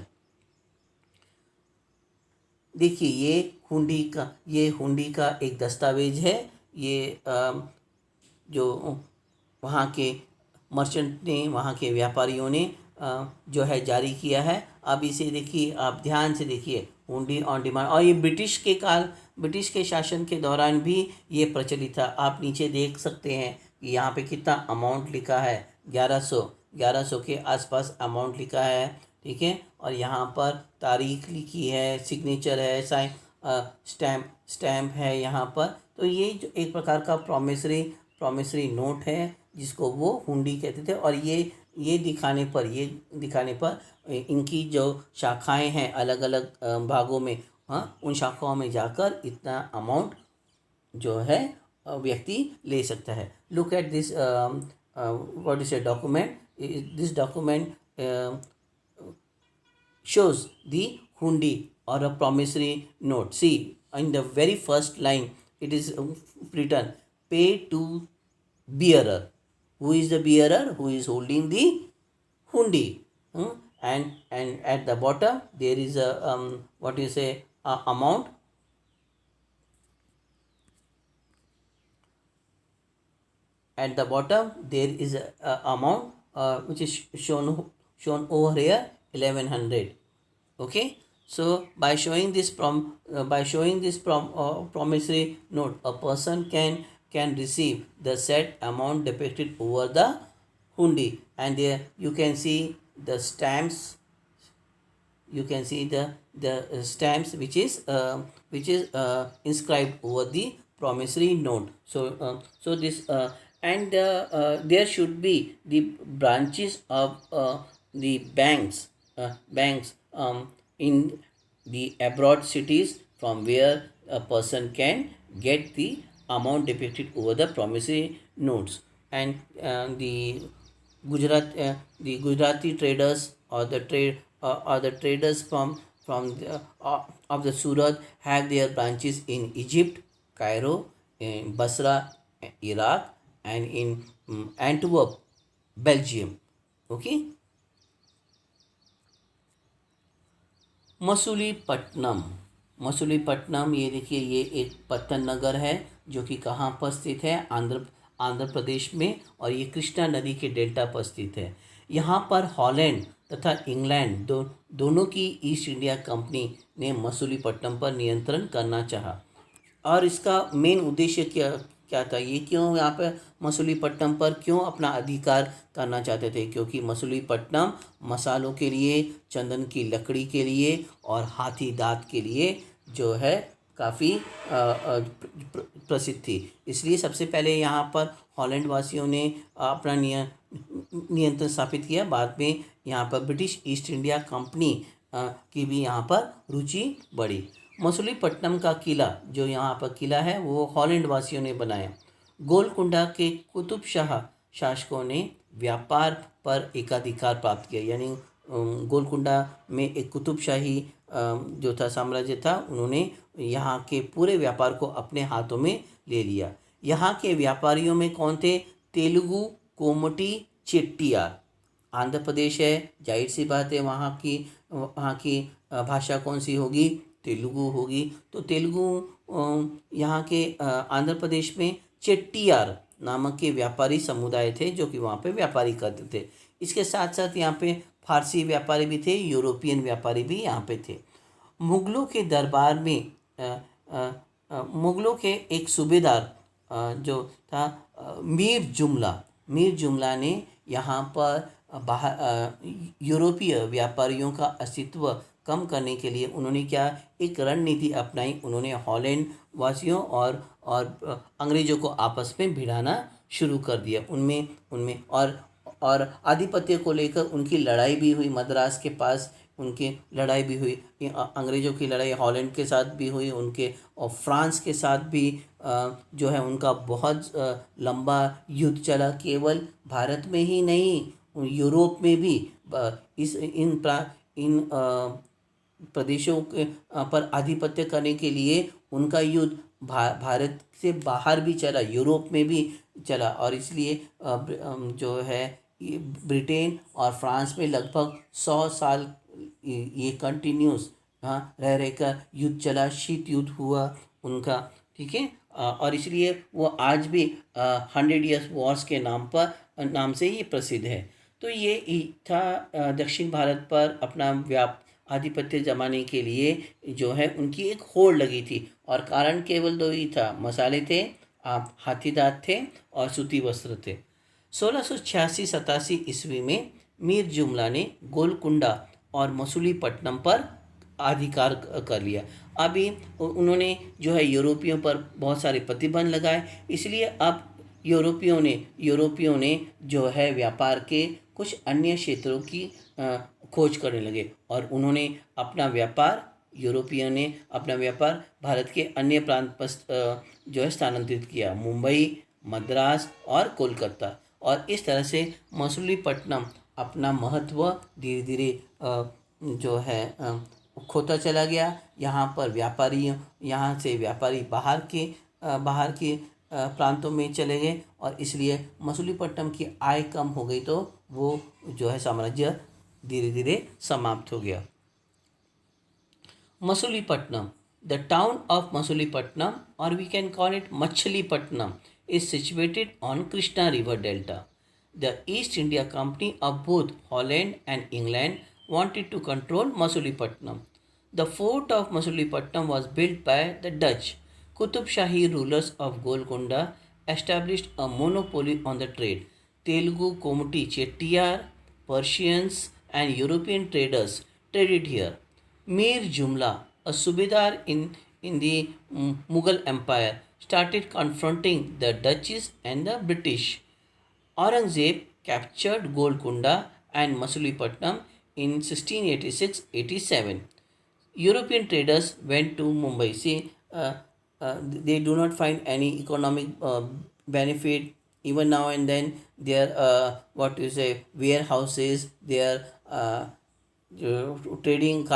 देखिए ये हुंडी का एक दस्तावेज है. ये जो वहाँ के मर्चेंट ने, वहाँ के व्यापारियों ने जो है जारी किया है. अब इसे देखिए, आप ध्यान से देखिए, हुंडी ऑन डिमांड. और ये ब्रिटिश के शासन के दौरान भी ये प्रचलित था. आप नीचे देख सकते हैं कि यहाँ पे कितना अमाउंट लिखा है. 1100 के आसपास अमाउंट लिखा है, ठीक है. और यहाँ पर तारीख लिखी है, सिग्नेचर है, स्टैम्प है यहाँ पर. तो ये जो एक प्रकार का प्रॉमिसरी नोट है जिसको वो हुंडी कहते थे. और ये दिखाने पर इनकी जो शाखाएं हैं अलग अलग भागों में, हाँ, उन शाखाओं में जाकर इतना अमाउंट जो है व्यक्ति ले सकता है. Look at this what is a document. This document shows the hundi or a promissory note. See, in the very first line it is written, pay to bearer. Who is the bearer? Who is holding the hundi? And at the bottom there is a what you say, amount. At the bottom there is a amount which is shown over here, 1100. Okay, so by showing this promissory note, a person can receive the said amount depicted over the hundi. And there you can see the stamps. You can see the stamps which is inscribed over the promissory note. So this and there should be the branches of the banks in the abroad cities from where a person can get the amount depicted over the promissory notes. And the Gujarati traders or the traders from of the Surat have their branches in Egypt, Cairo, in Basra, Iraq, and in Antwerp, Belgium. Okay. Masulipatnam ये देखिए, ये एक पत्तन नगर है जो कि कहाँ पर स्थित है? आंध्र प्रदेश में. और ये कृष्णा नदी के डेल्टा पर स्थित है. यहाँ पर हॉलैंड तथा इंग्लैंड दोनों की ईस्ट इंडिया कंपनी ने मसूलीपट्टनम पर नियंत्रण करना चाहा. और इसका मेन उद्देश्य क्या था? ये क्यों यहाँ पे मसूलीपट्टनम पर क्यों अपना अधिकार करना चाहते थे? क्योंकि मसूलीपट्टनम मसालों के लिए, चंदन की लकड़ी के लिए और हाथी दांत के लिए जो है काफ़ी प्रसिद्ध थी. इसलिए सबसे पहले यहाँ पर हॉलैंड वासियों ने अपना नियंत्रण स्थापित किया. बाद में यहाँ पर ब्रिटिश ईस्ट इंडिया कंपनी की भी यहाँ पर रुचि बढ़ी. मसूलीपट्टनम का किला, जो यहाँ पर किला है, वो हॉलैंड वासियों ने बनाया. गोलकुंडा के कुतुब शाह शासकों ने व्यापार पर एकाधिकार प्राप्त किया. यानी गोलकुंडा में एक कुतुबशाही जो था साम्राज्य था, उन्होंने यहाँ के पूरे व्यापार को अपने हाथों में ले लिया. यहाँ के व्यापारियों में कौन थे? तेलुगु, कोमटी, चेट्टियार. आंध्र प्रदेश है, जाहिर सी बात है वहाँ की भाषा कौन सी होगी? तेलुगु होगी. तो तेलुगु यहाँ के आंध्र प्रदेश में चेट्टियार नामक के व्यापारी समुदाय थे जो कि वहाँ पे व्यापारी करते थे. इसके साथ साथ यहाँ पे फारसी व्यापारी भी थे, यूरोपियन व्यापारी भी यहाँ पे थे. मुगलों के दरबार में मुगलों के एक सूबेदार जो था मीर जुमला ने यहाँ पर यूरोपीय व्यापारियों का अस्तित्व कम करने के लिए उन्होंने एक रणनीति अपनाई. उन्होंने हॉलैंड वासियों और अंग्रेज़ों को आपस में भिड़ाना शुरू कर दिया. उनमें और आधिपत्य को लेकर उनकी लड़ाई भी हुई. मद्रास के पास उनकी लड़ाई भी हुई. अंग्रेज़ों की लड़ाई हॉलैंड के साथ भी हुई, उनके और फ्रांस के साथ भी जो है उनका बहुत लंबा युद्ध चला. केवल भारत में ही नहीं, यूरोप में भी प्रदेशों के पर आधिपत्य करने के लिए उनका युद्ध भारत से बाहर भी चला, यूरोप में भी चला, और इसलिए जो है ब्रिटेन और फ्रांस में लगभग 100 साल ये कंटिन्यूस रह रहकर युद्ध चला, शीत युद्ध हुआ उनका। ठीक है। और इसलिए वो आज भी 100 ईयर्स वॉर्स के नाम से ही प्रसिद्ध है। तो ये ही था दक्षिण भारत पर अपना आधिपत्य जमाने के लिए जो है उनकी एक होड़ लगी थी, और कारण केवल दो ही था, मसाले थे, हाथी दांत थे और सूती वस्त्र थे। 1686-87 ईस्वी में मीर जुमला ने गोलकुंडा और मसूलीपट्टनम पर अधिकार कर लिया। अभी उन्होंने जो है यूरोपियों पर बहुत सारे प्रतिबंध लगाए, इसलिए अब यूरोपियों ने जो है व्यापार के कुछ अन्य क्षेत्रों की खोज करने लगे, और उन्होंने अपना व्यापार यूरोपियों ने अपना व्यापार भारत के अन्य प्रांत पर जो है स्थानांतरित किया, मुंबई, मद्रास और कोलकाता। और इस तरह से मसूलीपट्टनम अपना महत्व धीरे धीरे जो है खोता चला गया। यहाँ से व्यापारी बाहर के प्रांतों में चले गए, और इसलिए मसूलीपट्टनम की आय कम हो गई, तो वो जो है साम्राज्य धीरे धीरे समाप्त हो गया। Masulipatnam, the town of Masulipatnam, और we can call it Machilipatnam, is situated on Krishna River Delta. The East India Company of both Holland and England wanted to control Masulipattnam. The fort of Masulipattnam was built by the Dutch. Qutub Shahi rulers of Golconda established a monopoly on the trade. Telugu, Komati, Chettiar, Persians and European traders traded here. Mir Jumla, a Subedar in the Mughal Empire, started confronting the Dutchies and the British. Aurangzeb captured Golconda and Masulipattnam in 1686-87. European traders went to Mumbai. See, they do not find any economic benefit. Even now and then, their warehouses, their trading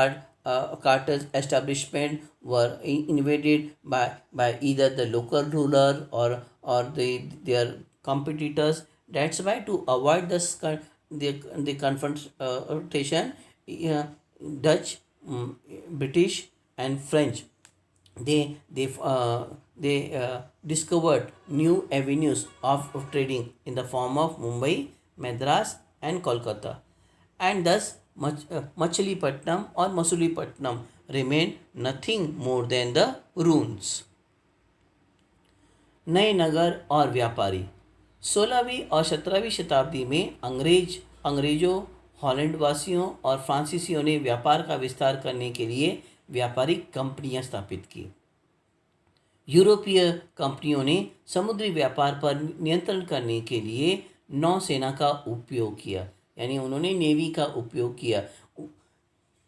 carters establishment were invaded by either the local ruler or their competitors. That's why, to avoid the confrontation, Dutch, British and French, they discovered new avenues of trading in the form of Mumbai, Madras and Kolkata, and thus Machilipatnam or Masulipattnam remained nothing more than the ruins. नए नगर और व्यापारी। 16वीं और 17वीं शताब्दी में अंग्रेजों, Holland वासियों और फ्रांसीसियों ने व्यापार का विस्तार करने के लिए व्यापारिक कंपनियां स्थापित की। यूरोपीय कंपनियों ने समुद्री व्यापार पर नियंत्रण करने के लिए नौसेना का उपयोग किया, यानी उन्होंने नेवी का उपयोग किया।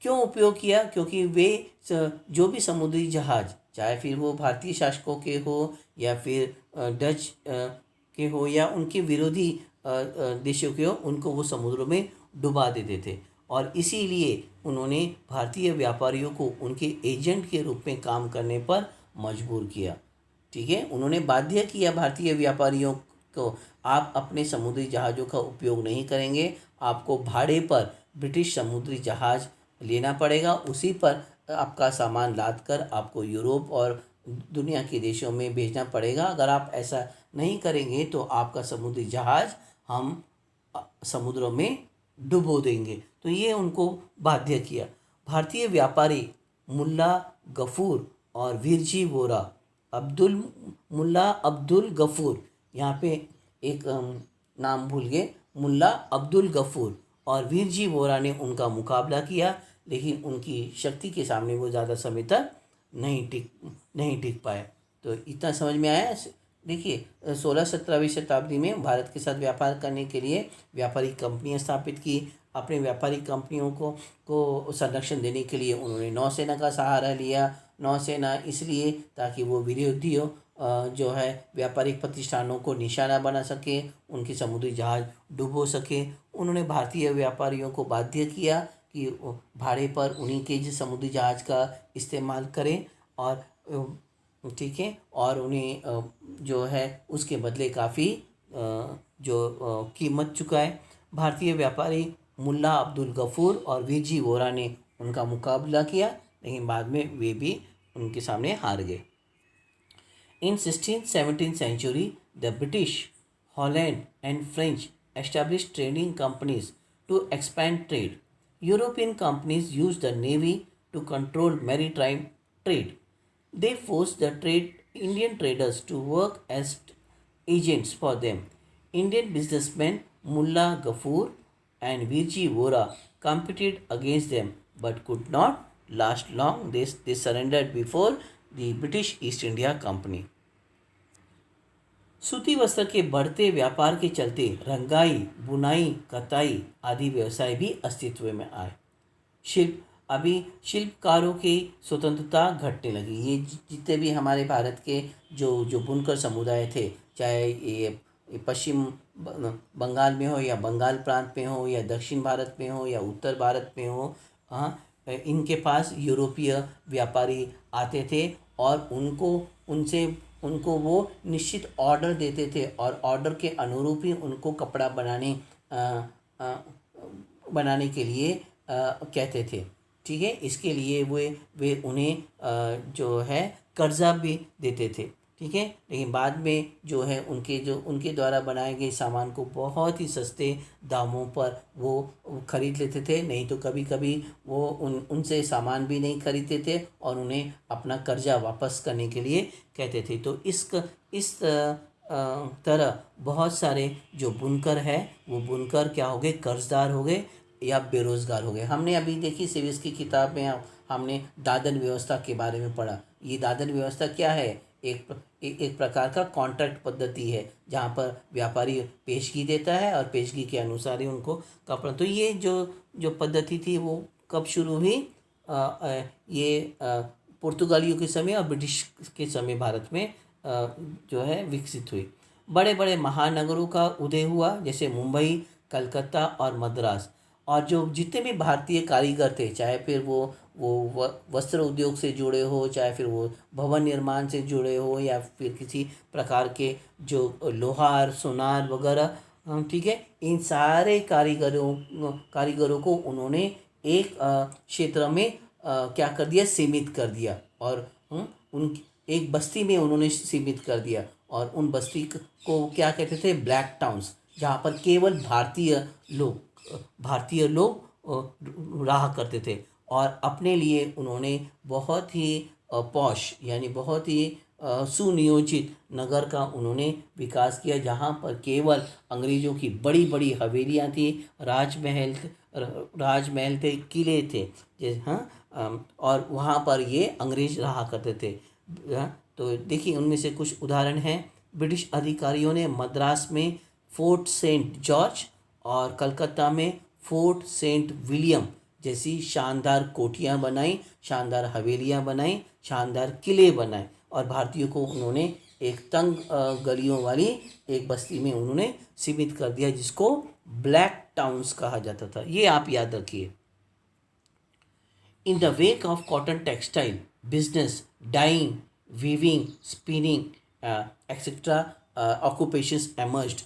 क्यों उपयोग किया? क्योंकि वे जो भी समुद्री जहाज, चाहे फिर वो भारतीय शासकों के हो या फिर डच के हो या उनके विरोधी देशों के हो, उनको वो समुद्रों में डुबा देते थे, और इसीलिए उन्होंने भारतीय व्यापारियों को उनके एजेंट के रूप में काम करने पर मजबूर किया। ठीक है, उन्होंने बाध्य किया भारतीय व्यापारियों को, आप अपने समुद्री जहाज़ों का उपयोग नहीं करेंगे, आपको भाड़े पर ब्रिटिश समुद्री जहाज़ लेना पड़ेगा, उसी पर आपका सामान लाद कर आपको यूरोप और दुनिया के देशों में भेजना पड़ेगा। अगर आप ऐसा नहीं करेंगे तो आपका समुद्री जहाज़ हम समुद्रों में डुबो देंगे। तो ये उनको बाध्य किया। भारतीय व्यापारी मुल्ला गफूर और विरजी वोरा, मुल्ला अब्दुल गफूर, यहाँ पे एक नाम भूल गए, मुल्ला अब्दुल गफूर और विरजी वोरा ने उनका मुकाबला किया, लेकिन उनकी शक्ति के सामने वो ज़्यादा समय तक नहीं टिक पाए। तो इतना समझ में आया। देखिए, 16-17वीं शताब्दी में भारत के साथ व्यापार करने के लिए व्यापारिक कंपनियां स्थापित की। अपने व्यापारिक कंपनियों को संरक्षण देने के लिए उन्होंने नौसेना का सहारा लिया। नौसेना इसलिए ताकि वो विरोधियों जो है व्यापारिक प्रतिष्ठानों को निशाना बना सके, उनके समुद्री जहाज डुबो सके। उन्होंने भारतीय व्यापारियों को बाध्य किया कि भाड़े पर उन्हीं के जो समुद्री जहाज़ का इस्तेमाल करें और ठीक है, और उन्हें जो है उसके बदले काफ़ी जो कीमत चुकाए। भारतीय व्यापारी मुल्ला अब्दुल गफूर और वीजी वोरा ने उनका मुकाबला किया, लेकिन बाद में वे भी उनके सामने हार गए। In 16th-17th century, the British, Holland and French established trading companies to expand trade. European companies used the navy to control maritime trade. They forced the Indian traders to work as agents for them. Indian businessmen Mullah Ghaffur and Virji Vora competed against them but could not last long. They surrendered before the British East India Company. सूती वस्त्र के बढ़ते व्यापार के चलते रंगाई, बुनाई, कताई आदि व्यवसाय भी अस्तित्व में आए। अभी शिल्पकारों की स्वतंत्रता घटने लगी। ये जितने भी हमारे भारत के जो जो बुनकर समुदाय थे, चाहे ये पश्चिम बंगाल में हो या बंगाल प्रांत में हो या दक्षिण भारत में हो या उत्तर भारत में हो, हाँ, इनके पास यूरोपीय व्यापारी आते थे और उनको वो निश्चित ऑर्डर देते थे और ऑर्डर के अनुरूप ही उनको कपड़ा बनाने के लिए कहते थे। ठीक है, इसके लिए वे उन्हें जो है कर्जा भी देते थे। ठीक है, लेकिन बाद में जो है उनके द्वारा बनाए गए सामान को बहुत ही सस्ते दामों पर वो खरीद लेते थे, नहीं तो कभी कभी वो उनसे सामान भी नहीं खरीदते थे और उन्हें अपना कर्जा वापस करने के लिए कहते थे। तो इस तरह बहुत सारे जो बुनकर है वो बुनकर क्या हो गए, कर्जदार हो गए या बेरोज़गार हो गए। हमने अभी देखी सिविल्स की किताब में हमने दादन व्यवस्था के बारे में पढ़ा। ये दादन व्यवस्था क्या है, एक प्रकार का कॉन्ट्रैक्ट पद्धति है जहाँ पर व्यापारी पेशगी देता है और पेशगी के अनुसार ही उनको कपड़ा। तो ये जो पद्धति थी वो कब शुरू हुई, ये पुर्तगालियों के समय और ब्रिटिश के समय भारत में जो है विकसित हुई। बड़े बड़े महानगरों का उदय हुआ, जैसे मुंबई, कलकत्ता और मद्रास। और जो जितने भी भारतीय कारीगर थे, चाहे फिर वो वस्त्र उद्योग से जुड़े हो, चाहे फिर वो भवन निर्माण से जुड़े हो या फिर किसी प्रकार के जो लोहार, सोनार वगैरह, ठीक है, इन सारे कारीगरों को उन्होंने एक क्षेत्र में क्या कर दिया, सीमित कर दिया और उन एक बस्ती में उन्होंने सीमित कर दिया। और उन बस्ती को क्या कहते थे, ब्लैक टाउन्स, जहाँ पर केवल भारतीय लोग रहा करते थे। और अपने लिए उन्होंने बहुत ही पॉश यानी बहुत ही सुनियोजित नगर का उन्होंने विकास किया, जहाँ पर केवल अंग्रेज़ों की बड़ी बड़ी हवेलियाँ थी, राजमहल थे, किले थे, और वहाँ पर ये अंग्रेज़ रहा करते थे। तो देखिए उनमें से कुछ उदाहरण हैं। ब्रिटिश अधिकारियों ने मद्रास में फोर्ट सेंट जॉर्ज और कलकत्ता में फोर्ट सेंट विलियम जैसी शानदार कोठियाँ बनाई, शानदार हवेलियाँ बनाई, शानदार किले बनाए। और भारतीयों को उन्होंने एक तंग गलियों वाली एक बस्ती में उन्होंने सीमित कर दिया, जिसको ब्लैक टाउन्स कहा जाता था। ये आप याद रखिए। In the wake of cotton textile business, dyeing, weaving, spinning, etc., occupations emerged,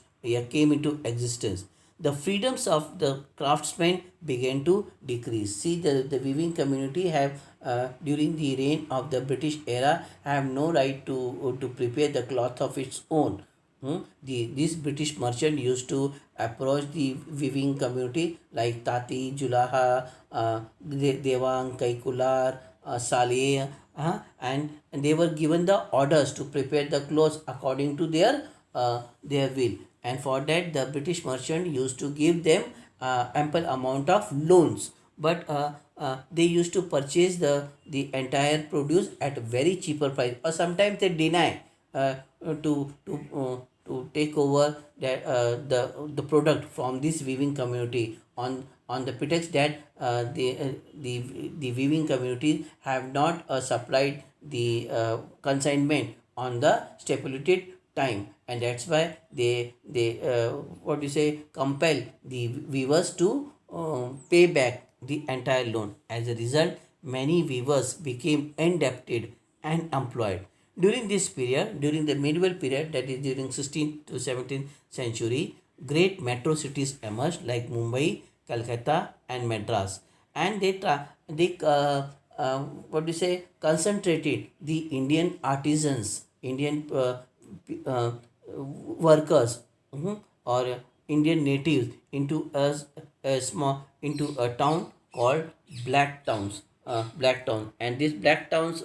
came into existence. The freedoms of the craftsmen began to decrease. See, the weaving community have during the reign of the British era have no right to prepare the cloth of its own. This British merchant used to approach the weaving community like Tati, Julaha, Devang, Kaikular, Saleh, and they were given the orders to prepare the clothes according to their will. And for that, the British merchant used to give them ample amount of loans. But they used to purchase the entire produce at a very cheaper price, or sometimes they deny to take over the product from this weaving community on the pretext that the weaving communities have not supplied the consignment on the stipulated time, and that's why they compel the weavers to pay back the entire loan. As a result, many weavers became indebted and employed. During this period, during the medieval period, that is during 16th to 17th century, great metro cities emerged like Mumbai, Calcutta, and Madras, and what do you say, concentrated the Indian artisans, Indian uh, workers, or Indian natives into a small into a town called Black Town, and this Black Towns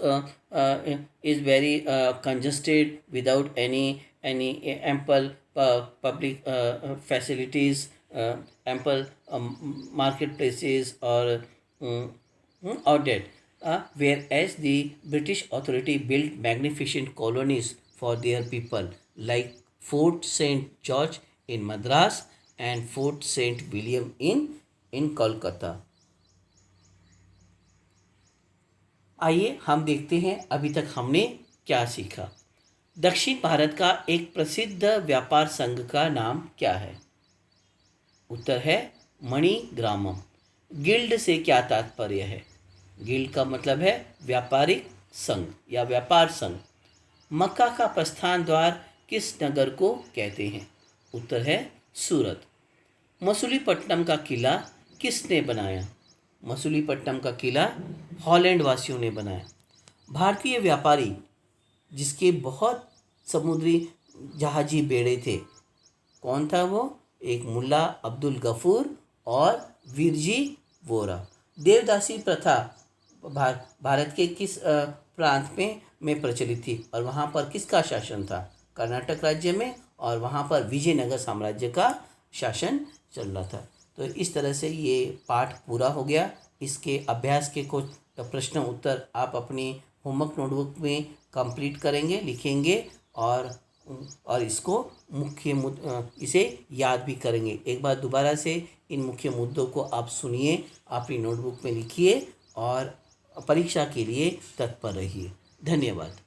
is very congested without any ample public facilities, ample marketplaces or outdated. Whereas the British authority built magnificent colonies for their people, like Fort St. George in Madras and Fort St. William in Kolkata. आइए हम देखते हैं अभी तक हमने क्या सीखा। दक्षिण भारत का एक प्रसिद्ध व्यापार संघ का नाम क्या है? उत्तर है मणिग्रामम। गिल्ड से क्या तात्पर्य है? गिल्ड का मतलब है व्यापारिक संघ या व्यापार संघ। मक्का का प्रस्थान द्वार किस नगर को कहते हैं? उत्तर है सूरत। मसूलीपट्टनम का किला किसने बनाया? मसूलीपट्टनम का किला हॉलैंड वासियों ने बनाया। भारतीय व्यापारी जिसके बहुत समुद्री जहाजी बेड़े थे, कौन था वो? एक मुल्ला अब्दुल गफूर और वीरजी वोरा। देवदासी प्रथा भारत के किस प्रांत में प्रचलित थी और वहाँ पर किसका शासन था? कर्नाटक राज्य में, और वहाँ पर विजयनगर साम्राज्य का शासन चल रहा था। तो इस तरह से ये पाठ पूरा हो गया। इसके अभ्यास के कुछ प्रश्न उत्तर आप अपनी होमवर्क नोटबुक में कंप्लीट करेंगे, लिखेंगे और इसको इसे याद भी करेंगे। एक बार दोबारा से इन मुख्य मुद्दों को आप सुनिए, अपनी नोटबुक में लिखिए और परीक्षा के लिए तत्पर रहिए। धन्यवाद।